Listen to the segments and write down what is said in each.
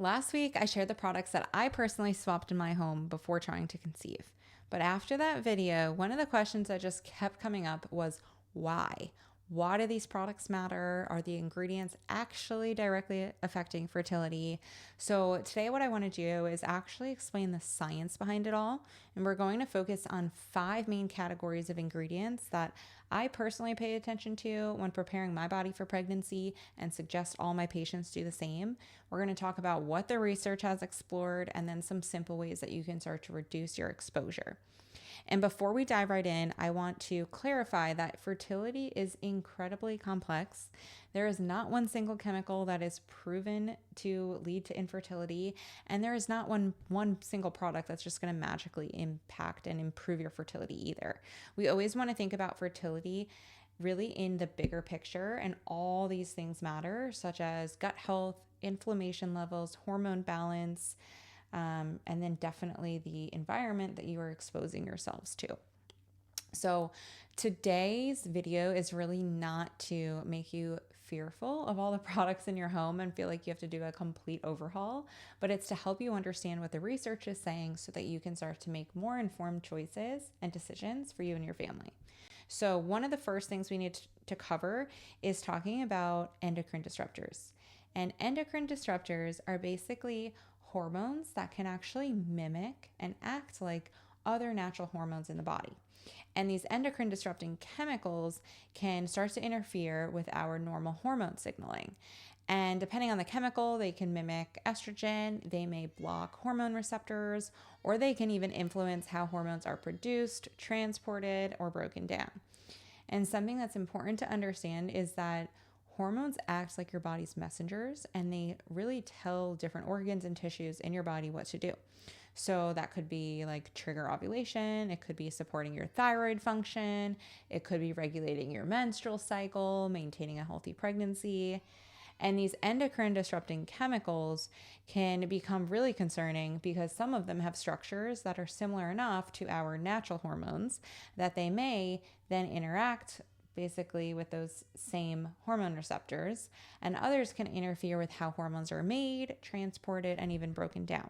Last week, I shared the products that I personally swapped in my home before trying to conceive. But after that video, one of the questions that just kept coming up was why? Why do these products matter? Are the ingredients actually directly affecting fertility? So today what I want to do is actually explain the science behind it all. And we're going to focus on 5 main categories of ingredients that I personally pay attention to when preparing my body for pregnancy and suggest all my patients do the same. We're going to talk about what the research has explored and then some simple ways that you can start to reduce your exposure. And before we dive right in, I want to clarify that fertility is incredibly complex. There is not one single chemical that is proven to lead to infertility, and there is not one single product that's just going to magically impact and improve your fertility either. We always want to think about fertility really in the bigger picture, and all these things matter, such as gut health, inflammation levels, hormone balance, and then definitely the environment that you are exposing yourselves to. So today's video is really not to make you fearful of all the products in your home and feel like you have to do a complete overhaul, but it's to help you understand what the research is saying so that you can start to make more informed choices and decisions for you and your family. So one of the first things we need to cover is talking about endocrine disruptors. And endocrine disruptors are basically hormones that can actually mimic and act like other natural hormones in the body. And these endocrine disrupting chemicals can start to interfere with our normal hormone signaling. And depending on the chemical, they can mimic estrogen, they may block hormone receptors, or they can even influence how hormones are produced, transported, or broken down. And something that's important to understand is that hormones act like your body's messengers, and they really tell different organs and tissues in your body what to do. So that could be like trigger ovulation, it could be supporting your thyroid function, it could be regulating your menstrual cycle, maintaining a healthy pregnancy. And these endocrine disrupting chemicals can become really concerning because some of them have structures that are similar enough to our natural hormones that they may then interact basically with those same hormone receptors, and others can interfere with how hormones are made, transported, and even broken down.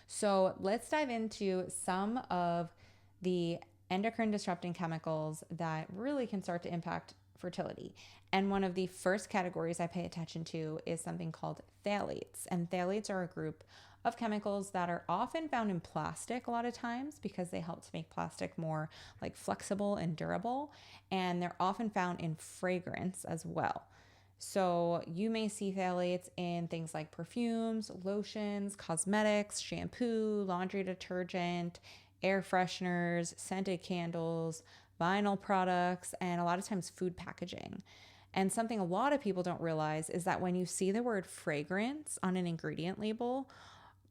So let's dive into some of the endocrine disrupting chemicals that really can start to impact fertility. And one of the first categories I pay attention to is something called phthalates. And phthalates are a group of chemicals that are often found in plastic a lot of times because they help to make plastic more like flexible and durable. And they're often found in fragrance as well. So you may see phthalates in things like perfumes, lotions, cosmetics, shampoo, laundry detergent, air fresheners, scented candles, vinyl products, and a lot of times food packaging. And something a lot of people don't realize is that when you see the word fragrance on an ingredient label,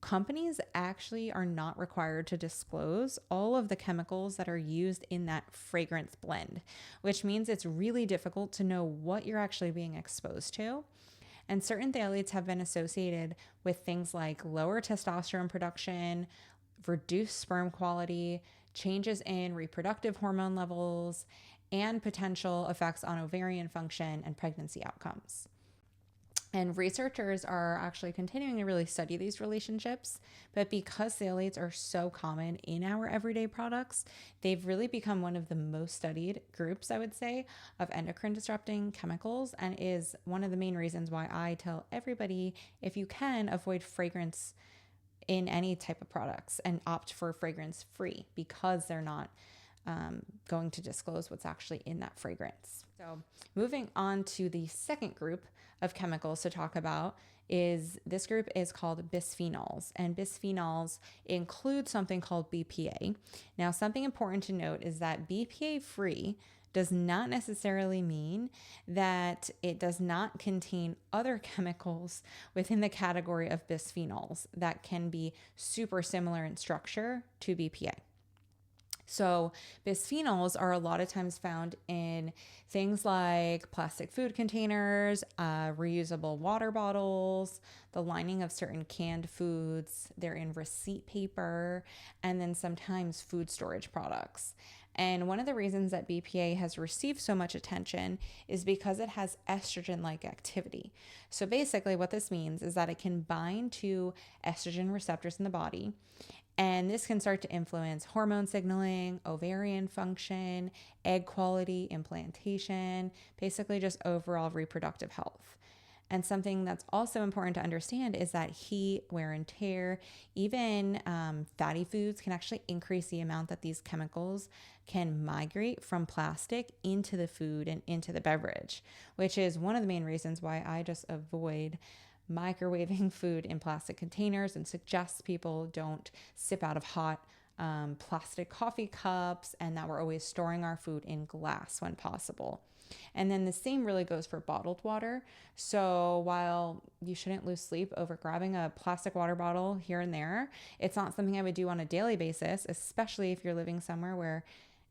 companies actually are not required to disclose all of the chemicals that are used in that fragrance blend, which means it's really difficult to know what you're actually being exposed to. And certain phthalates have been associated with things like lower testosterone production, reduced sperm quality, changes in reproductive hormone levels, and potential effects on ovarian function and pregnancy outcomes. And researchers are actually continuing to really study these relationships, but because phthalates are so common in our everyday products, they've really become one of the most studied groups, I would say, of endocrine disrupting chemicals, and is one of the main reasons why I tell everybody, if you can, avoid fragrance in any type of products and opt for fragrance free because they're not going to disclose what's actually in that fragrance. So moving on to the second group of chemicals to talk about is this group is called bisphenols, and bisphenols include something called BPA. Now, something important to note is that BPA free does not necessarily mean that it does not contain other chemicals within the category of bisphenols that can be super similar in structure to BPA. So bisphenols are a lot of times found in things like plastic food containers, reusable water bottles, the lining of certain canned foods. They're in receipt paper, and then sometimes food storage products. And one of the reasons that BPA has received so much attention is because it has estrogen-like activity. So basically what this means is that it can bind to estrogen receptors in the body, and this can start to influence hormone signaling, ovarian function, egg quality, implantation, basically just overall reproductive health. And something that's also important to understand is that heat, wear and tear, even fatty foods can actually increase the amount that these chemicals can migrate from plastic into the food and into the beverage, which is one of the main reasons why I just avoid microwaving food in plastic containers and suggest people don't sip out of hot plastic coffee cups, and that we're always storing our food in glass when possible. And then the same really goes for bottled water. So while you shouldn't lose sleep over grabbing a plastic water bottle here and there, it's not something I would do on a daily basis, especially if you're living somewhere where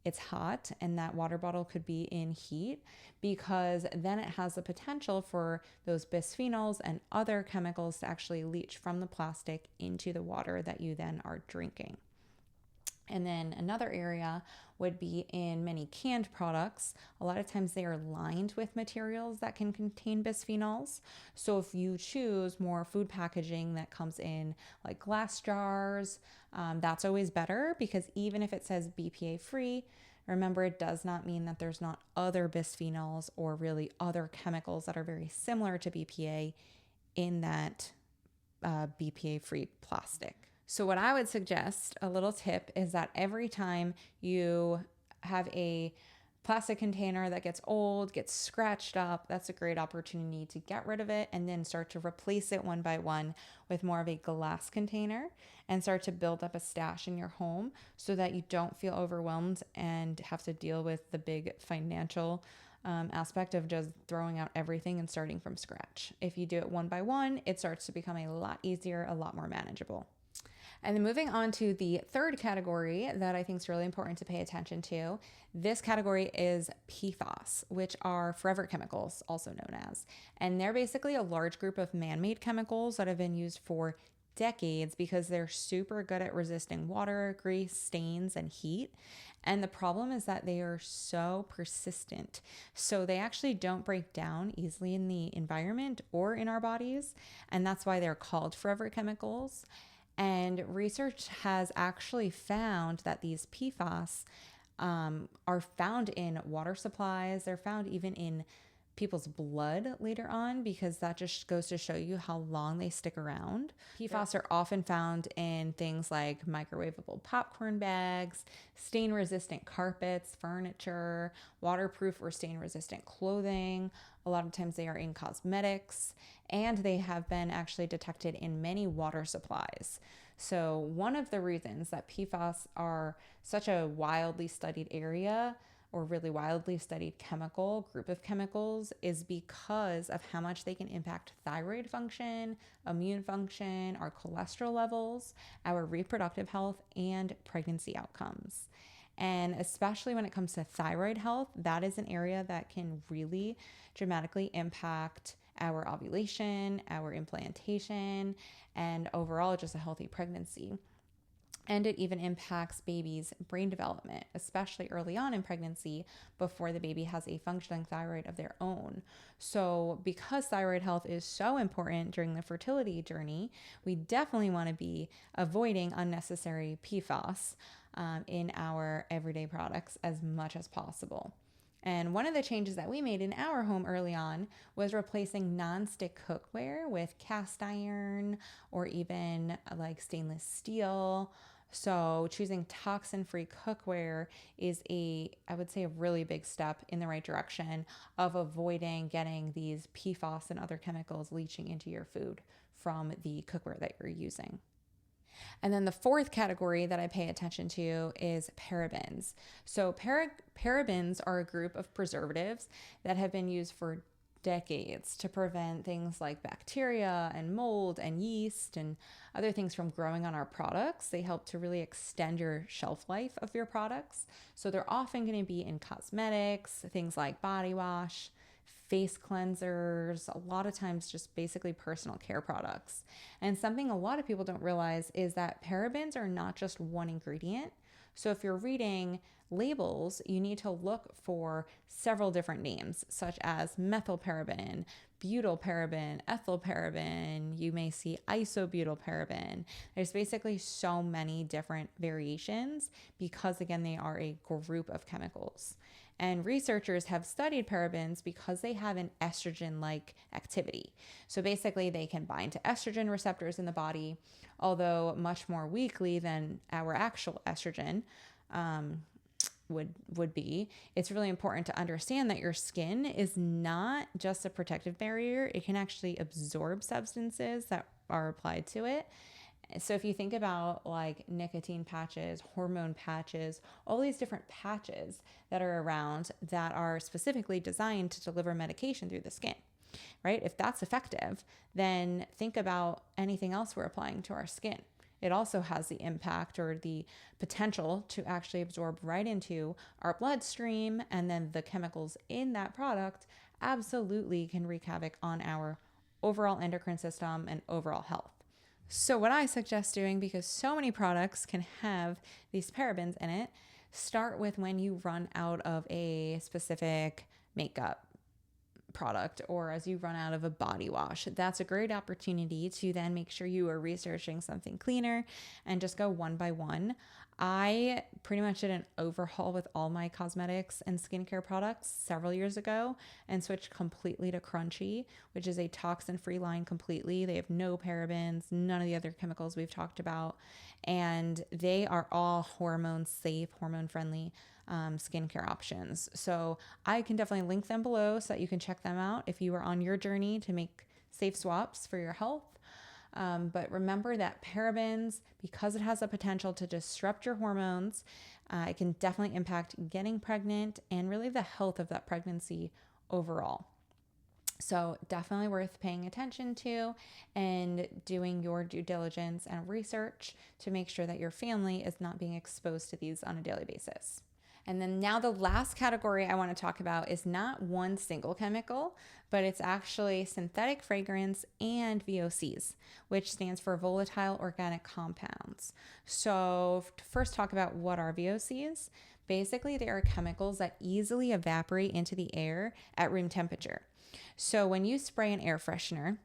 it's hot and that water bottle could be in heat, because then it has the potential for those bisphenols and other chemicals to actually leach from the plastic into the water that you then are drinking. And then another area would be in many canned products. A lot of times they are lined with materials that can contain bisphenols. So if you choose more food packaging that comes in like glass jars, that's always better, because even if it says BPA free, remember, it does not mean that there's not other bisphenols or really other chemicals that are very similar to BPA in that BPA free plastic. So what I would suggest, a little tip, is that every time you have a plastic container that gets old, gets scratched up, that's a great opportunity to get rid of it and then start to replace it one by one with more of a glass container, and start to build up a stash in your home so that you don't feel overwhelmed and have to deal with the big financial aspect of just throwing out everything and starting from scratch. If you do it one by one, it starts to become a lot easier, a lot more manageable. And then moving on to the third category that I think is really important to pay attention to, this category is PFAS, which are forever chemicals, also known as. And they're basically a large group of man-made chemicals that have been used for decades because they're super good at resisting water, grease, stains, and heat. And the problem is that they are so persistent. So they actually don't break down easily in the environment or in our bodies. And that's why they're called forever chemicals. And research has actually found that these PFAS are found in water supplies. They're found even in people's blood later on, because that just goes to show you how long they stick around. PFAS are often found in things like microwavable popcorn bags, stain-resistant carpets, furniture, waterproof or stain-resistant clothing. A lot of times they are in cosmetics, and they have been actually detected in many water supplies. So one of the reasons that PFAS are such a wildly studied area, or really wildly studied chemical group of chemicals, is because of how much they can impact thyroid function, immune function, our cholesterol levels, our reproductive health, and pregnancy outcomes. And especially when it comes to thyroid health, that is an area that can really dramatically impact our ovulation, our implantation, and overall just a healthy pregnancy. And it even impacts babies' brain development, especially early on in pregnancy, before the baby has a functioning thyroid of their own. So because thyroid health is so important during the fertility journey, we definitely want to be avoiding unnecessary PFAS in our everyday products as much as possible. And one of the changes that we made in our home early on was replacing nonstick cookware with cast iron or even like stainless steel. So choosing toxin-free cookware is I would say a really big step in the right direction of avoiding getting these PFAS and other chemicals leaching into your food from the cookware that you're using. And then the fourth category that I pay attention to is parabens. So parabens are a group of preservatives that have been used for decades to prevent things like bacteria and mold and yeast and other things from growing on our products. They help to really extend your shelf life of your products. So they're often going to be in cosmetics, things like body wash, face cleansers, a lot of times just basically personal care products. And something a lot of people don't realize is that parabens are not just one ingredient. So if you're reading labels, you need to look for several different names, such as methylparaben, butylparaben, ethylparaben. You may see isobutylparaben. There's basically so many different variations because, again, they are a group of chemicals. And researchers have studied parabens because they have an estrogen-like activity. So basically, they can bind to estrogen receptors in the body, although much more weakly than our actual estrogen would be. It's really important to understand that your skin is not just a protective barrier. It can actually absorb substances that are applied to it. So if you think about like nicotine patches, hormone patches, all these different patches that are around that are specifically designed to deliver medication through the skin, right? If that's effective, then think about anything else we're applying to our skin. It also has the impact or the potential to actually absorb right into our bloodstream, and then the chemicals in that product absolutely can wreak havoc on our overall endocrine system and overall health. So what I suggest doing, because so many products can have these parabens in it, start with when you run out of a specific makeup product or as you run out of a body wash. That's a great opportunity to then make sure you are researching something cleaner and just go one by one. I pretty much did an overhaul with all my cosmetics and skincare products several years ago and switched completely to Crunchy, which is a toxin-free line completely. They have no parabens, none of the other chemicals we've talked about, and they are all hormone safe, hormone friendly skincare options. So I can definitely link them below so that you can check them out if you are on your journey to make safe swaps for your health. But remember that parabens, because it has the potential to disrupt your hormones, it can definitely impact getting pregnant and really the health of that pregnancy overall. So definitely worth paying attention to and doing your due diligence and research to make sure that your family is not being exposed to these on a daily basis. And then now the last category I want to talk about is not one single chemical, but it's actually synthetic fragrance and VOCs, which stands for volatile organic compounds. So to first talk about what are VOCs. Basically, they are chemicals that easily evaporate into the air at room temperature. So when you spray an air freshener,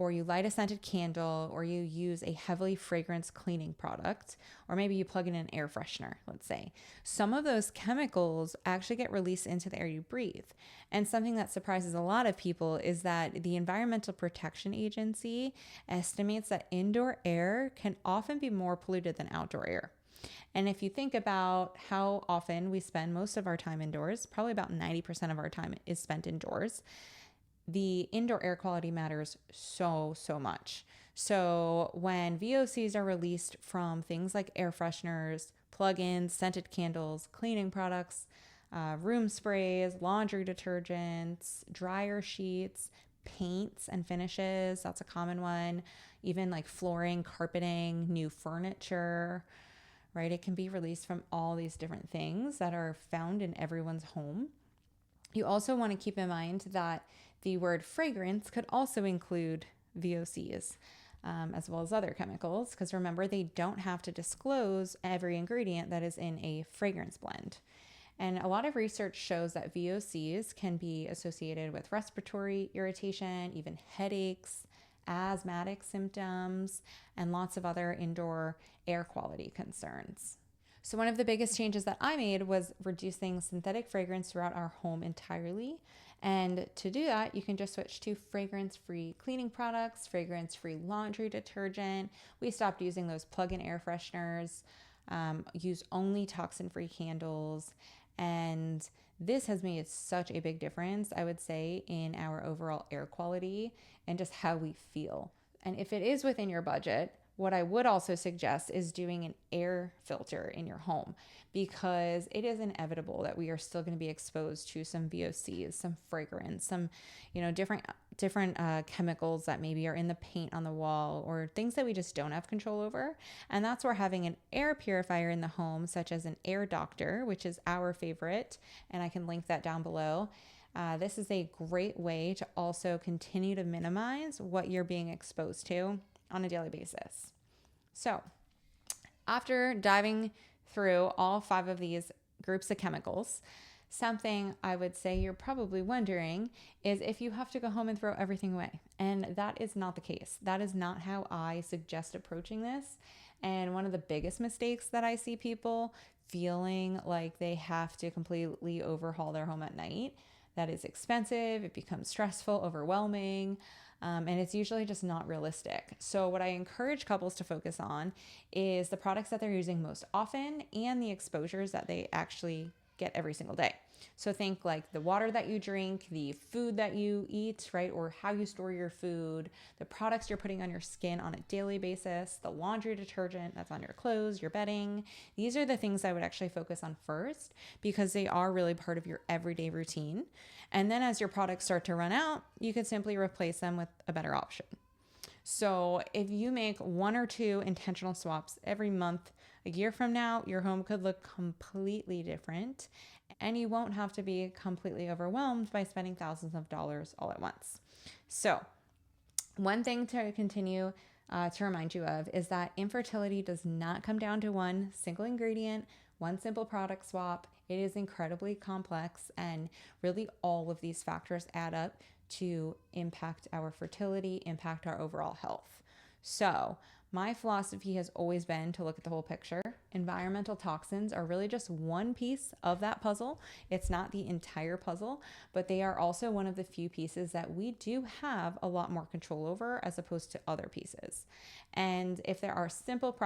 or you light a scented candle, or you use a heavily fragrance cleaning product, or maybe you plug in an air freshener, let's say, some of those chemicals actually get released into the air you breathe. And something that surprises a lot of people is that the Environmental Protection Agency estimates that indoor air can often be more polluted than outdoor air. And if you think about how often we spend most of our time indoors, probably about 90% of our time is spent indoors. The indoor air quality matters so much. So when VOCs are released from things like air fresheners, plug-ins, scented candles, cleaning products, room sprays, laundry detergents, dryer sheets, paints and finishes, that's a common one, even like flooring, carpeting, new furniture, right? It can be released from all these different things that are found in everyone's home. You also want to keep in mind that the word fragrance could also include VOCs, as well as other chemicals, because remember, they don't have to disclose every ingredient that is in a fragrance blend. And a lot of research shows that VOCs can be associated with respiratory irritation, even headaches, asthmatic symptoms, and lots of other indoor air quality concerns. So one of the biggest changes that I made was reducing synthetic fragrance throughout our home entirely. And to do that, you can just switch to fragrance-free cleaning products, fragrance-free laundry detergent. We stopped using those plug-in air fresheners, use only toxin-free candles. And this has made such a big difference, I would say, in our overall air quality and just how we feel. And if it is within your budget, what I would also suggest is doing an air filter in your home, because it is inevitable that we are still going to be exposed to some VOCs, some fragrance, some, different chemicals that maybe are in the paint on the wall or things that we just don't have control over. And that's where having an air purifier in the home, such as an air doctor, which is our favorite, and I can link that down below. This is a great way to also continue to minimize what you're being exposed to on a daily basis. So after diving through all 5 of these groups of chemicals, something I would say you're probably wondering is if you have to go home and throw everything away. And that is not the case. That is not how I suggest approaching this. And one of the biggest mistakes that I see people feeling like they have to completely overhaul their home at night. That is expensive. It becomes stressful, overwhelming, and it's usually just not realistic. So what I encourage couples to focus on is the products that they're using most often and the exposures that they actually get every single day. So think like the water that you drink, the food that you eat, right? Or how you store your food, the products you're putting on your skin on a daily basis, the laundry detergent that's on your clothes, your bedding. These are the things I would actually focus on first because they are really part of your everyday routine. And then as your products start to run out, you can simply replace them with a better option. So if you make 1 or 2 intentional swaps every month, a year from now, your home could look completely different and you won't have to be completely overwhelmed by spending thousands of dollars all at once. So one thing to continue to remind you of is that infertility does not come down to one single ingredient, one simple product swap. It is incredibly complex, and really all of these factors add up to impact our fertility, impact our overall health. So my philosophy has always been to look at the whole picture. Environmental toxins are really just one piece of that puzzle. It's not the entire puzzle, but they are also one of the few pieces that we do have a lot more control over as opposed to other pieces. And if there are simple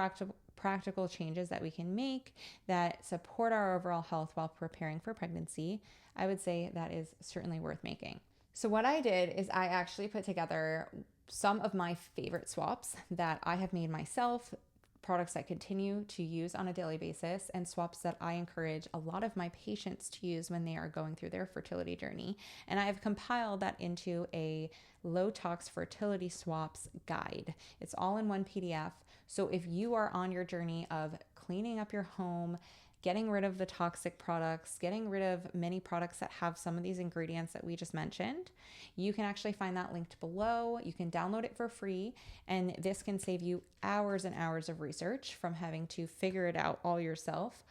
practical changes that we can make that support our overall health while preparing for pregnancy, I would say that is certainly worth making. So what I did is I actually put together some of my favorite swaps that I have made myself, products I continue to use on a daily basis, and swaps that I encourage a lot of my patients to use when they are going through their fertility journey. And I have compiled that into a low tox fertility swaps guide. It's all in one PDF. So if you are on your journey of cleaning up your home, getting rid of the toxic products, getting rid of many products that have some of these ingredients that we just mentioned, you can actually find that linked below. You can download it for free, and this can save you hours and hours of research from having to figure it out all yourself.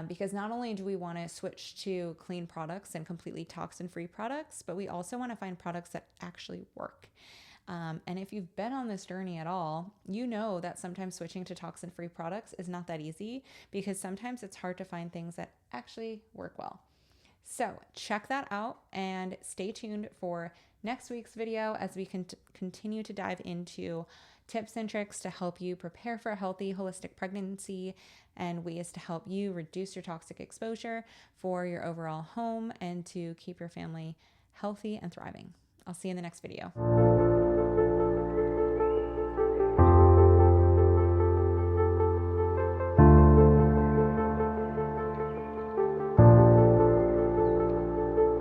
Because not only do we want to switch to clean products and completely toxin-free products, but we also want to find products that actually work. And if you've been on this journey at all, you know that sometimes switching to toxin-free products is not that easy because sometimes it's hard to find things that actually work well. So check that out and stay tuned for next week's video as we continue to dive into tips and tricks to help you prepare for a healthy, holistic pregnancy and ways to help you reduce your toxic exposure for your overall home and to keep your family healthy and thriving. I'll see you in the next video.